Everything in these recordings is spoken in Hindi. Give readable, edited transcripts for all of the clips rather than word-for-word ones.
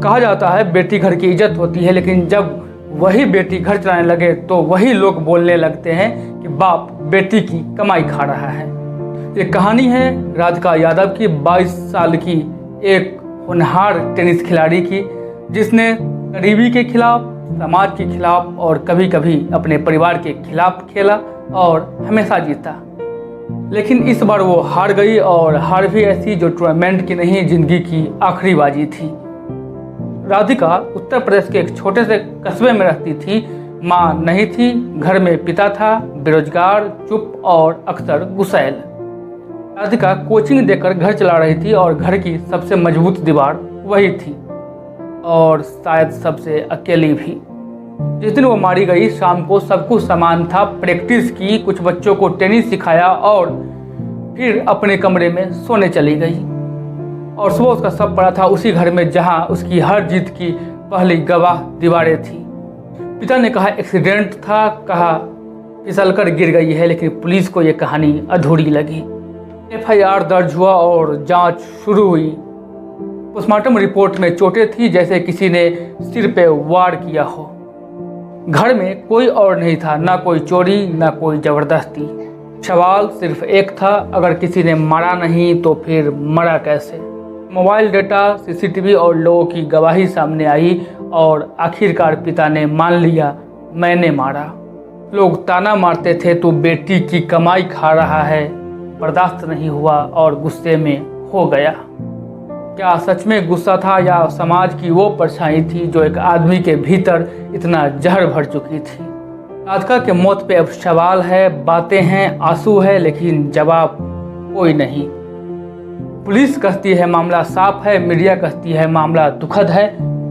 कहा जाता है बेटी घर की इज्जत होती है, लेकिन जब वही बेटी घर चलाने लगे तो वही लोग बोलने लगते हैं कि बाप बेटी की कमाई खा रहा है। ये कहानी है राधिका यादव की, 22 साल की एक होनहार टेनिस खिलाड़ी की, जिसने गरीबी के खिलाफ, समाज के खिलाफ और कभी कभी अपने परिवार के खिलाफ खेला और हमेशा जीता। लेकिन इस बार वो हार गई, और हार भी ऐसी जो टूर्नामेंट की नहीं, जिंदगी की आखिरी बाजी थी। राधिका उत्तर प्रदेश के एक छोटे से कस्बे में रहती थी। माँ नहीं थी, घर में पिता था, बेरोजगार, चुप और अक्सर गुस्सैल। राधिका कोचिंग देकर घर चला रही थी और घर की सबसे मजबूत दीवार वही थी, और शायद सबसे अकेली भी। जिस दिन वो मारी गई, शाम को सब कुछ सामान था, प्रैक्टिस की, कुछ बच्चों को टेनिस सिखाया और फिर अपने कमरे में सोने चली गई। और सुबह उसका शव पड़ा था उसी घर में जहां उसकी हर जीत की पहली गवाह दीवारें थी। पिता ने कहा एक्सीडेंट था, कहा फिसलकर गिर गई है, लेकिन पुलिस को यह कहानी अधूरी लगी। FIR दर्ज हुआ और जांच शुरू हुई। पोस्टमार्टम रिपोर्ट में चोटें थी जैसे किसी ने सिर पे वार किया हो। घर में कोई और नहीं था, ना कोई चोरी, ना कोई जबरदस्ती। सवाल सिर्फ एक था, अगर किसी ने मारा नहीं तो फिर मरा कैसे? मोबाइल डेटा, CCTV और लोगों की गवाही सामने आई और आखिरकार पिता ने मान लिया, मैंने मारा। लोग ताना मारते थे, तू बेटी की कमाई खा रहा है। बर्दाश्त नहीं हुआ और गुस्से में हो गया। क्या सच में गुस्सा था या समाज की वो परछाई थी जो एक आदमी के भीतर इतना जहर भर चुकी थी? राधिका के मौत पे अब सवाल है, बातें हैं, आंसू है, लेकिन जवाब कोई नहीं। पुलिस कहती है मामला साफ है, मीडिया कहती है मामला दुखद है,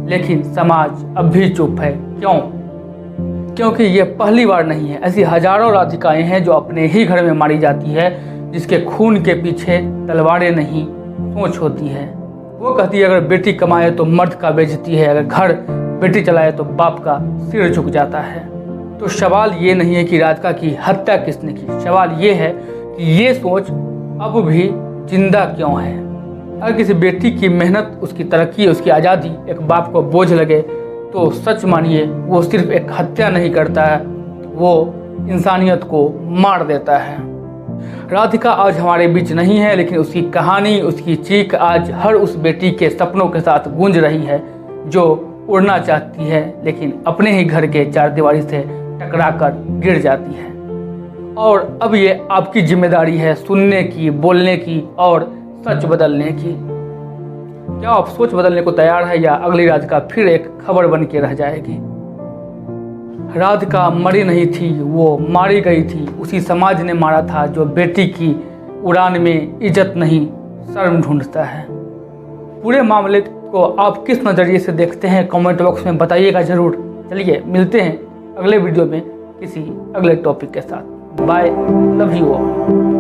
लेकिन समाज अब भी चुप है। क्यों? क्योंकि ये पहली बार नहीं है। ऐसी हजारों राधिकाएं हैं जो अपने ही घर में मारी जाती है, जिसके खून के पीछे तलवारें नहीं सोच होती है। वो कहती है अगर बेटी कमाए तो मर्द का बेइज्जती है, अगर घर बेटी चलाए तो बाप का सिर झुक जाता है। तो सवाल ये नहीं है कि राधिका की हत्या किसने की, सवाल ये है कि ये सोच अब भी जिंदा क्यों है। अगर किसी बेटी की मेहनत, उसकी तरक्की, उसकी आज़ादी एक बाप को बोझ लगे तो सच मानिए वो सिर्फ एक हत्या नहीं करता है, वो इंसानियत को मार देता है। राधिका आज हमारे बीच नहीं है, लेकिन उसकी कहानी, उसकी चीख आज हर उस बेटी के सपनों के साथ गूंज रही है जो उड़ना चाहती है, लेकिन अपने ही घर के चारदीवारी से टकराकर गिर जाती है। और अब ये आपकी जिम्मेदारी है सुनने की, बोलने की और सच बदलने की। क्या आप सोच बदलने को तैयार है या अगली राधिका फिर एक खबर बन के रह जाएगी? राधिका मरी नहीं थी, वो मारी गई थी। उसी समाज ने मारा था जो बेटी की उड़ान में इज्जत नहीं शर्म ढूंढता है। पूरे मामले को आप किस नज़रिए से देखते हैं, कमेंट बॉक्स में बताइएगा ज़रूर। चलिए मिलते हैं अगले वीडियो में किसी अगले टॉपिक के साथ। Bye, love you all.